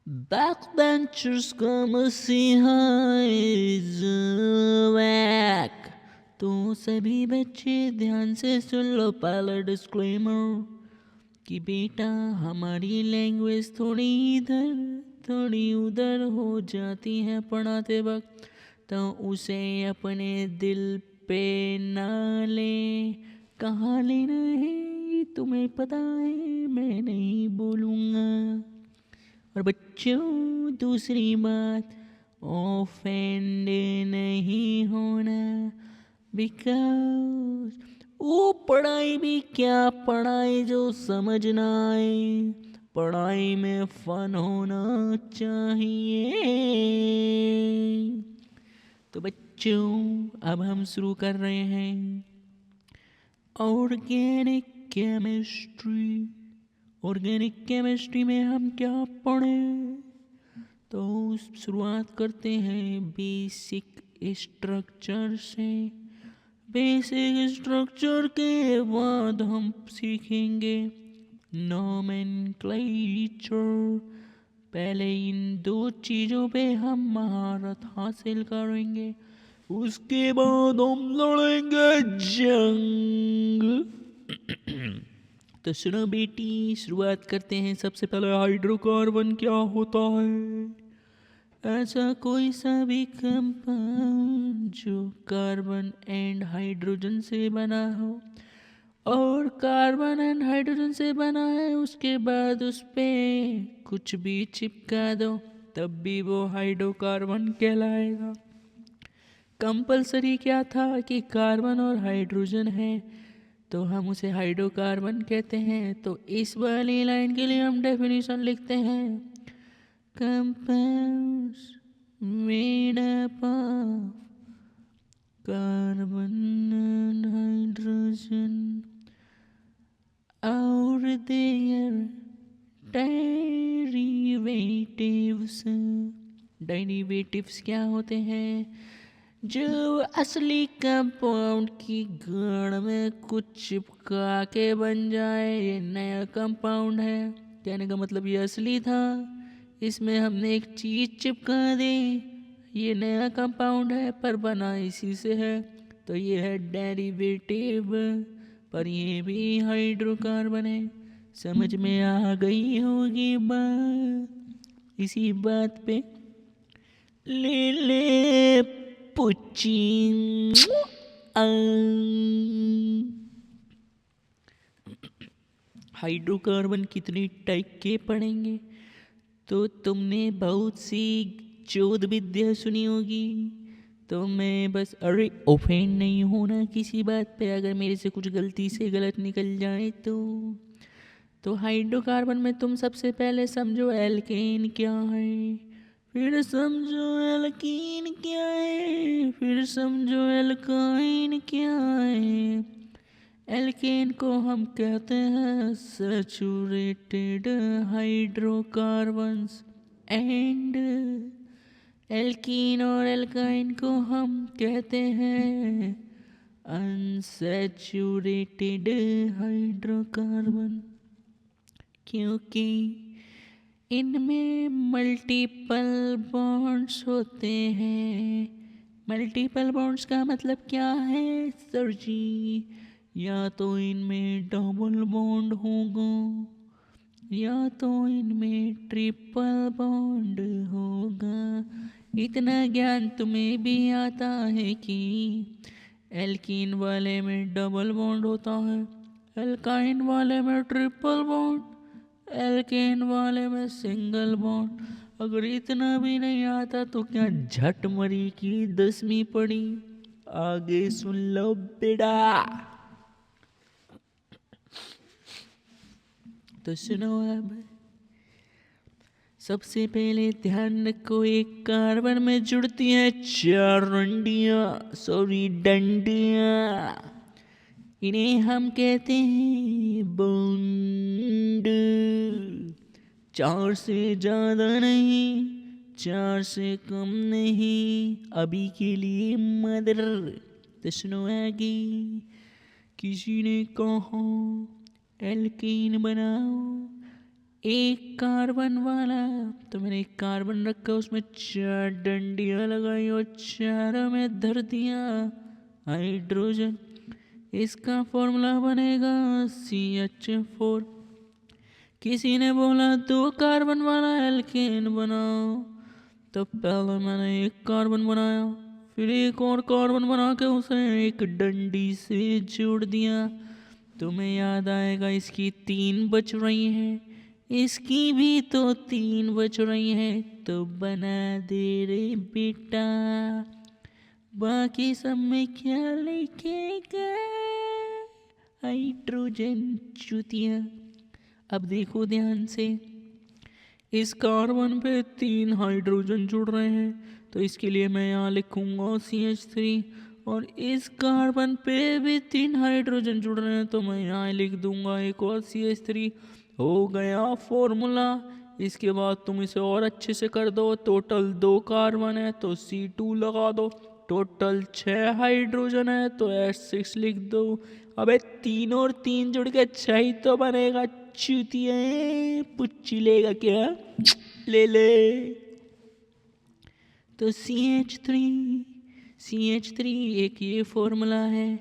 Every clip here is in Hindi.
Backbenchers का मसीहा is back। तो सभी बच्चे ध्यान से सुन लो पहला डिस्क्लेमर कि बेटा हमारी लैंग्वेज थोड़ी इधर थोड़ी उधर हो जाती है पढ़ाते वक्त, तो उसे अपने दिल पे ना ले। कहाँ लेना है ये तुम्हें पता है, मैं नहीं बोलूँगा। और बच्चों दूसरी बात, ऑफेंड नहीं होना, बिकॉज वो पढ़ाई भी क्या पढ़ाई जो समझ ना आए, पढ़ाई में फन होना चाहिए। तो बच्चों अब हम शुरू कर रहे हैं ऑर्गेनिक केमिस्ट्री। ऑर्गेनिक केमिस्ट्री में हम क्या पढ़ें, तो शुरुआत करते हैं बेसिक स्ट्रक्चर से। बेसिक स्ट्रक्चर के बाद हम सीखेंगे नोमेनक्लेचर। पहले इन दो चीज़ों पे हम महारत हासिल करेंगे, उसके बाद हम लड़ेंगे जंग। तो सुनो बेटी, शुरुआत करते हैं। सबसे पहले हाइड्रोकार्बन क्या होता है। ऐसा कोई सा भी कंपाउंड जो कार्बन एंड हाइड्रोजन से बना हो, और कार्बन एंड हाइड्रोजन से बना है, उसके बाद उस पे कुछ भी चिपका दो तब भी वो हाइड्रोकार्बन कहलाएगा। कंपलसरी क्या था कि कार्बन और हाइड्रोजन है तो हम उसे हाइड्रोकार्बन कहते हैं। तो इस वाली लाइन के लिए हम डेफिनेशन लिखते हैं, compounds made up of carbon and hydrogen और देयर डेरिवेटिव्स। डेरिवेटिव्स क्या होते हैं, जो असली कंपाउंड की गण में कुछ चिपका के बन जाए, ये नया कंपाउंड है। कहने का मतलब ये असली था, इसमें हमने एक चीज़ चिपका दी, ये नया कंपाउंड है पर बना इसी से है, तो ये है डेरिवेटिव। पर ये भी हाइड्रोकार्बन है। समझ में आ गई होगी बात। इसी बात पे ले ले पुचिंग। हाइड्रोकार्बन कितनी टाइप के पढ़ेंगे, तो तुमने बहुत सी चौद विद्या सुनी होगी। तो मैं बस, अरे ऑफेंड नहीं होना किसी बात पे, अगर मेरे से कुछ गलती से गलत निकल जाए तो हाइड्रोकार्बन में तुम सबसे पहले समझो एल्केन क्या है, फिर समझो एल्कीन क्या है, फिर समझो एल्काइन क्या है। एल्केन को हम कहते हैं सैचुरेटेड हाइड्रोकार्बन्स, एंड एल्कीन और एल्काइन को हम कहते हैं अनसैचुरेटेड हाइड्रोकार्बन, क्योंकि इनमें मल्टीपल बॉन्ड्स होते हैं। मल्टीपल बॉन्ड्स का मतलब क्या है सर जी, या तो इनमें डबल बॉन्ड होगा या तो इनमें ट्रिपल बॉन्ड होगा। इतना ज्ञान तुम्हें भी आता है कि एल्कीन वाले में डबल बॉन्ड होता है, एल्काइन वाले में ट्रिपल बॉन्ड, एल्केन वाले में सिंगल बॉन्ड। अगर इतना भी नहीं आता तो क्या झट मरी की 10वीं पढ़ी। आगे सुन लो बेटा। तो सुनो अब, सबसे पहले ध्यान रखो, एक कार्बन में जुड़ती हैं 4 डंडियां। इन्हें हम कहते हैं बॉन्ड। 4 से ज़्यादा नहीं, 4 से कम नहीं, अभी के लिए मदर। तो सुनो आगे, किसी ने कहा एल्कीन बनाओ, एक कार्बन वाला, तो मैंने एक कार्बन रखा, उसमें 4 डंडियाँ लगाई और चारों में धर दिया हाइड्रोजन। इसका फॉर्मूला बनेगा CH4। किसी ने बोला 2 कार्बन वाला एल्केन बनाओ, तो पहले मैंने एक कार्बन बनाया, फिर एक और कार्बन बना के उसे एक डंडी से जोड़ दिया। तुम्हें याद आएगा इसकी 3 बच रही हैं, इसकी भी तो 3 बच रही हैं, तो बना दे रे बेटा। बाकी सब में क्या लिखेगा? हाइड्रोजन चूतिया। अब देखो ध्यान से, इस कार्बन पे 3 हाइड्रोजन जुड़ रहे हैं, तो इसके लिए मैं यहाँ लिखूंगा CH3। और इस कार्बन पे भी 3 हाइड्रोजन जुड़ रहे हैं, तो मैं यहाँ लिख दूंगा एक और CH3। हो गया फॉर्मूला। इसके बाद तुम इसे और अच्छे से कर दो। टोटल 2 कार्बन है तो C2 लगा दो, टोटल 6 हाइड्रोजन है तो H6 लिख दो। अबे 3 और 3 जुड़ के 6 ही तो बनेगा। चूतिया पुच्ची लेगा क्या? ले ले। तो CH3 एक ये फॉर्मूला है।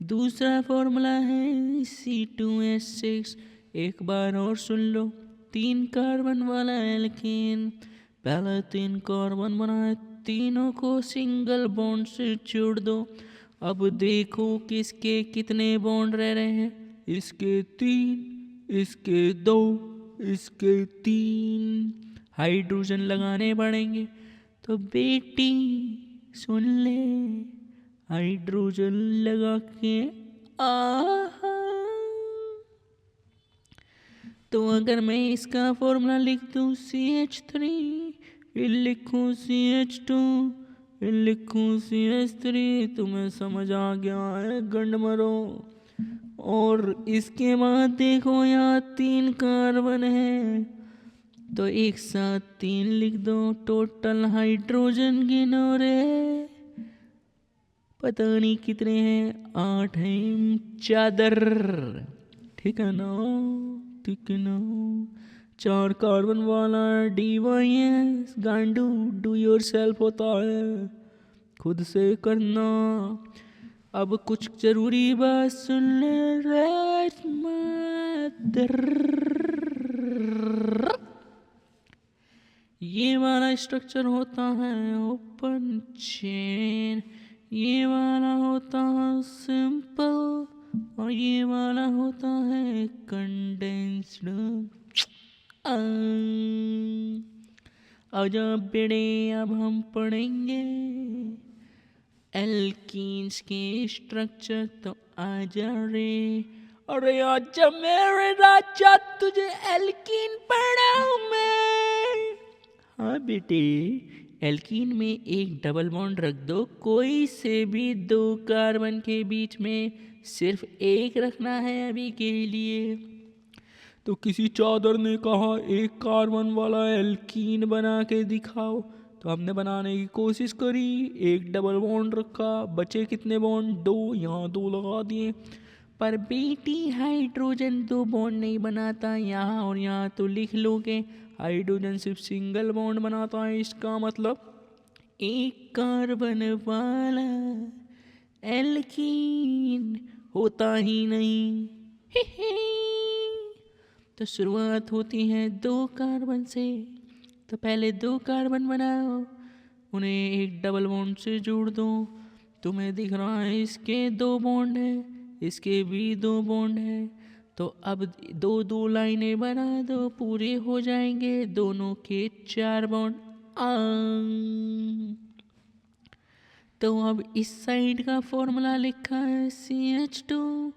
दूसरा फॉर्मूला है C2H6। एक बार और सुन लो। 3 कार्बन वाला एल्केन, पहले 3 कार्बन बनाए, तीनों को सिंगल बॉन्ड से जोड़ दो। अब देखो किसके कितने बॉन्ड रह रहे हैं। इसके 3, इसके 2, इसके 3 हाइड्रोजन लगाने पड़ेंगे। तो बेटी सुन ले, हाइड्रोजन लगा के आहा। तो अगर मैं इसका फॉर्मूला लिख दूं CH3, फिर लिखूं CH2, फिर लिखूं CH3, तुम्हें समझ आ गया है गंड मरो। और इसके बाद देखो यहाँ 3 कार्बन है, तो एक साथ 3 लिख दो। टोटल हाइड्रोजन गिनो रे, पता नहीं कितने हैं, 8 हैं। चादर, ठीक है ना? ठीक है ना? 4 कार्बन वाला DYS गांडू डू योर सेल्फ होता है, खुद से करना। अब कुछ जरूरी बात सुन ले ये वाला स्ट्रक्चर होता है ओपन चेन, ये वाला होता है सिंपल, और ये वाला होता है कंडेंस्ड। आजा बेड़े, अब हम पढ़ेंगे एल्कीन्स के स्ट्रक्चर, तो आजा रे। अरे आजा मेरे राजा, तुझे एल्कीन पढ़ाऊं मैं। हाँ बेटे, एल्कीन में एक डबल बॉन्ड रख दो, कोई से भी 2 कार्बन के बीच में सिर्फ एक रखना है अभी के लिए। तो किसी चादर ने कहा 1 कार्बन वाला एल्कीन बना के दिखाओ, तो हमने बनाने की कोशिश करी, 1 डबल बॉन्ड रखा, बचे कितने बॉन्ड? 2, यहाँ 2 लगा दिए। पर बेटी हाइड्रोजन 2 बॉन्ड नहीं बनाता, यहाँ और यहाँ तो लिख लोगे, हाइड्रोजन सिर्फ सिंगल बॉन्ड बनाता है। इसका मतलब 1 कार्बन वाला एल्कीन होता ही नहीं। तो शुरुआत होती है 2 कार्बन से, तो पहले 2 कार्बन बनाओ, उन्हें एक डबल बॉन्ड से जोड़ दो। तुम्हें दिख रहा है इसके 2 बॉन्ड है, इसके भी 2 बॉन्ड है, तो अब 2-2 लाइनें बना दो, पूरे हो जाएंगे दोनों के 4 बॉन्ड। तो अब इस साइड का फॉर्मूला लिखा है CH2,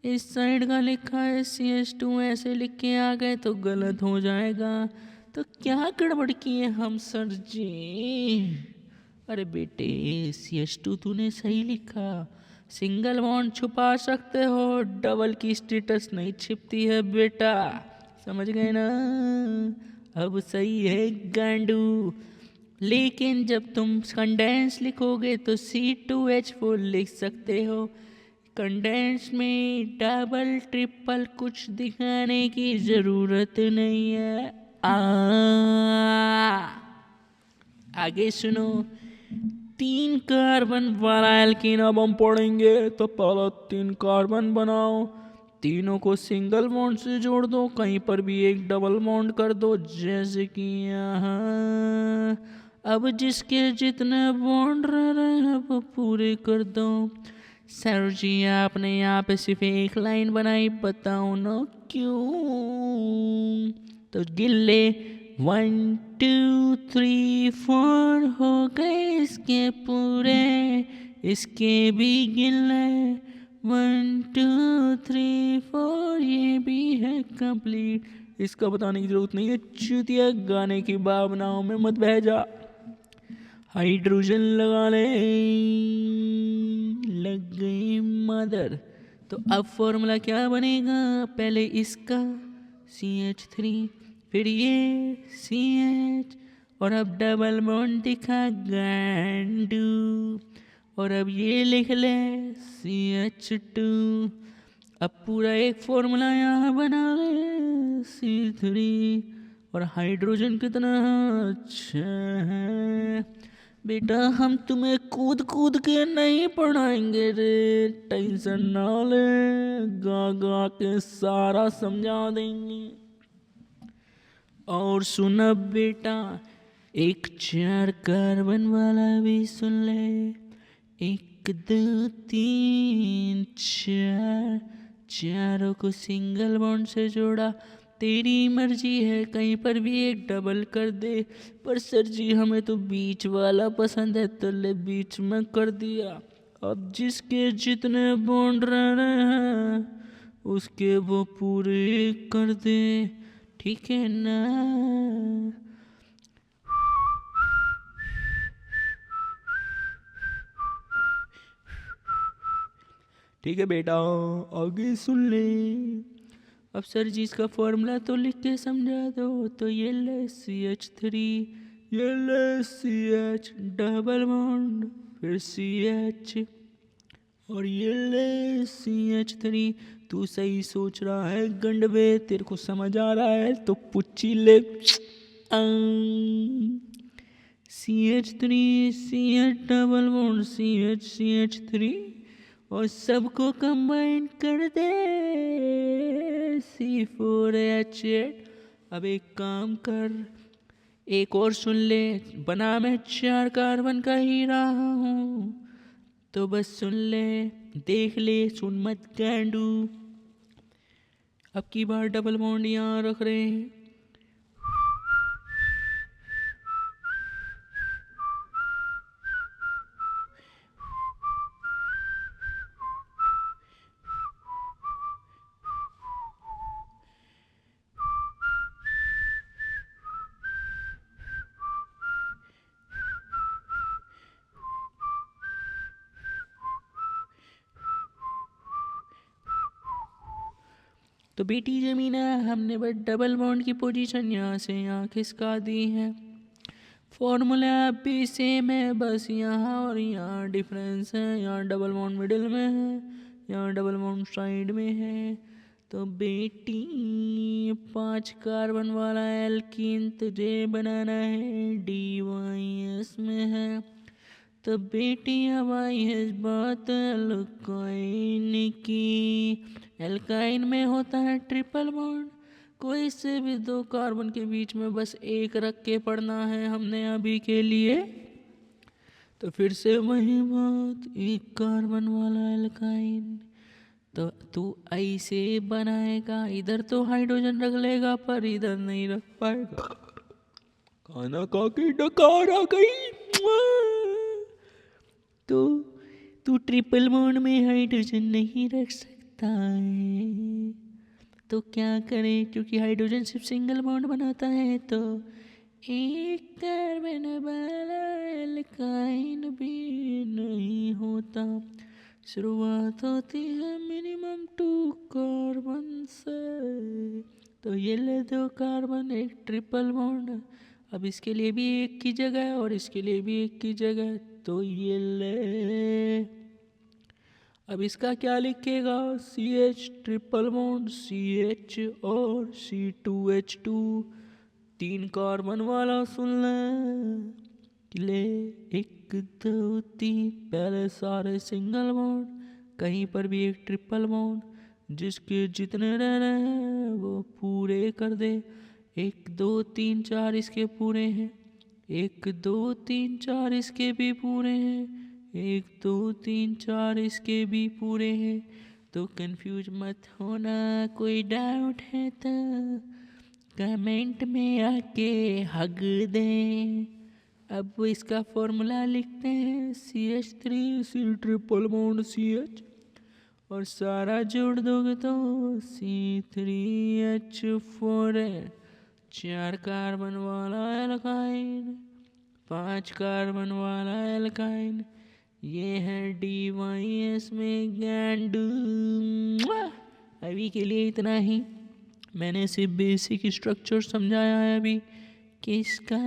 इस साइड का लिखा है CH2, ऐसे लिख के आ गए तो गलत हो जाएगा। तो क्या गड़बड़ किए हम सर जी? अरे बेटे CH2 तूने सही लिखा, सिंगल बॉन्ड छुपा सकते हो, डबल की स्टेटस नहीं छिपती है बेटा, समझ गए ना? अब सही है गांडू। लेकिन जब तुम कंडेंस लिखोगे तो C2H4 लिख सकते हो, कंडेंस में डबल ट्रिपल कुछ दिखाने की जरूरत नहीं है। आगे सुनो। 3 कार्बन वाला एल्कीन अब हम पढ़ेंगे। तो पहला 3 कार्बन बनाओ, तीनों को सिंगल बॉन्ड से जोड़ दो, कहीं पर भी एक डबल बॉन्ड कर दो, जैसे कि यहाँ। अब जिसके जितने बॉन्ड रह रहे हैं वो पूरे कर दो। सर जी आपने यहाँ पे सिर्फ एक लाइन बनाई, बताओ ना क्यों। तो गिल्ले 1 2 3 4 हो गए इसके पूरे, इसके भी गिल्ले 1 2 3 4 ये भी है कंप्लीट। इसका बताने की जरूरत नहीं है, चूतिया गाने की भावनाओं में मत बह जा। हाइड्रोजन लगा ले, लग गई मदर। तो अब फॉर्मूला क्या बनेगा, पहले इसका CH3, फिर ये CH, और अब डबल बॉन्ड दिखा गांडू, और अब ये लिख ले CH2। अब पूरा एक फॉर्मूला यहाँ बना ले C3, और हाइड्रोजन कितना अच्छा है। बेटा हम तुम्हें कूद कूद के नहीं पढ़ाएंगे रे, टेंशन ना ले, गा गा के सारा समझा देंगे। और सुन बेटा, एक 4 कार्बन वाला भी सुन ले। 1 2 3 4, चारों को सिंगल बॉन्ड से जोड़ा। तेरी मर्जी है, कहीं पर भी एक डबल कर दे, पर सर जी हमें तो बीच वाला पसंद है, तो ले बीच में कर दिया। अब जिसके जितने बॉन्ड रह रहे हैं उसके वो पूरे कर दे, ठीक है ना। ठीक है बेटा, आगे सुन ले। अब सर जी इसका फॉर्मूला तो लिख के समझा दो। तो ये ले CH3, ये ले CH डबल बॉन्ड, फिर CH, और ये ले CH3। तू सही सोच रहा है गंडवे, तेरे को समझ आ रहा है तो पुच्ची ले। CH3 CH double bond CH CH3, और सबको कंबाइन कर दे C4H8। अब एक काम कर, एक और सुन ले, बना मैं 4 कार्बन का ही रहा हूँ, तो बस सुन ले, देख ले, सुन मत गांडू। अब की बार डबल बॉन्ड यहाँ रख रहे हैं। तो बेटी जमीना, हमने बस डबल बॉन्ड की पोजीशन यहाँ से यहाँ खिसका दी है। फॉर्मूला भी सेम है, बस यहाँ और यहाँ डिफरेंस है। यहाँ डबल बॉन्ड मिडिल में है, यहाँ डबल बॉन्ड साइड में है। तो बेटी 5 कार्बन वाला एल्कीन तुझे बनाना है, DYS में है। तो बेटी अब आई है बात एल्काइन की। एल्काइन में होता है ट्रिपल बॉन्ड, कोई से भी 2 कार्बन के बीच में बस एक रख के पढ़ना है हमने अभी के लिए। तो फिर से वही बात, 1 कार्बन वाला एल्काइन। तो तू ऐसे बनाएगा, इधर तो हाइड्रोजन रख लेगा पर इधर नहीं रख पाएगा। खाना खा के डकार आ गई। तो तू ट्रिपल बॉन्ड में हाइड्रोजन नहीं रख सकता है, तो क्या करें, क्योंकि हाइड्रोजन सिर्फ सिंगल बॉन्ड बनाता है। तो 1 कार्बन वाला एल्काइन भी नहीं होता, शुरुआत होती है मिनिमम 2 कार्बन से। तो ये ले 2 कार्बन, एक ट्रिपल बॉन्ड। अब इसके लिए भी एक की जगह और इसके लिए भी एक की जगह, तो ये ले। अब इसका क्या लिखेगा? CH ट्रिपल बॉन्ड CH और C2H2, 3 कार्बन वाला सुन ले। 1 2 3, पहले सारे सिंगल बॉन्ड, कहीं पर भी एक ट्रिपल बॉन्ड, जिसके जितने रह रहे हैं वो पूरे कर दे। 1 2 3 4 इसके पूरे हैं, 1 2 3 4 इसके भी पूरे हैं, 1 2 3 4 इसके भी पूरे हैं। तो कंफ्यूज मत होना, कोई डाउट है तो कमेंट में आके हग दें। अब इसका फॉर्मूला लिखते हैं, CH3 ट्रिपल बॉन्ड CH, और सारा जोड़ दोगे तो C3H4 4 कार्बन वाला एल्काइन, 5 कार्बन वाला एल्काइन, ये है DYS में गैंडू। अभी के लिए इतना ही। मैंने सिर्फ बेसिक स्ट्रक्चर समझाया है अभी कि इसका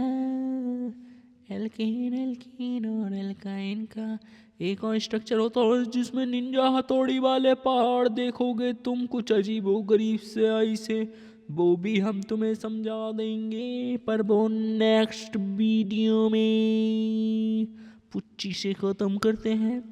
एल्केन एल्कीन और एल्काइन का एक और स्ट्रक्चर होता है जिसमें निंजा हथौड़ी वाले पहाड़ देखोगे तुम कुछ अजीबो गरीब से ऐसे, वो भी हम तुम्हें समझा देंगे, पर वो नेक्स्ट वीडियो में। पुच्ची से ख़त्म करते हैं।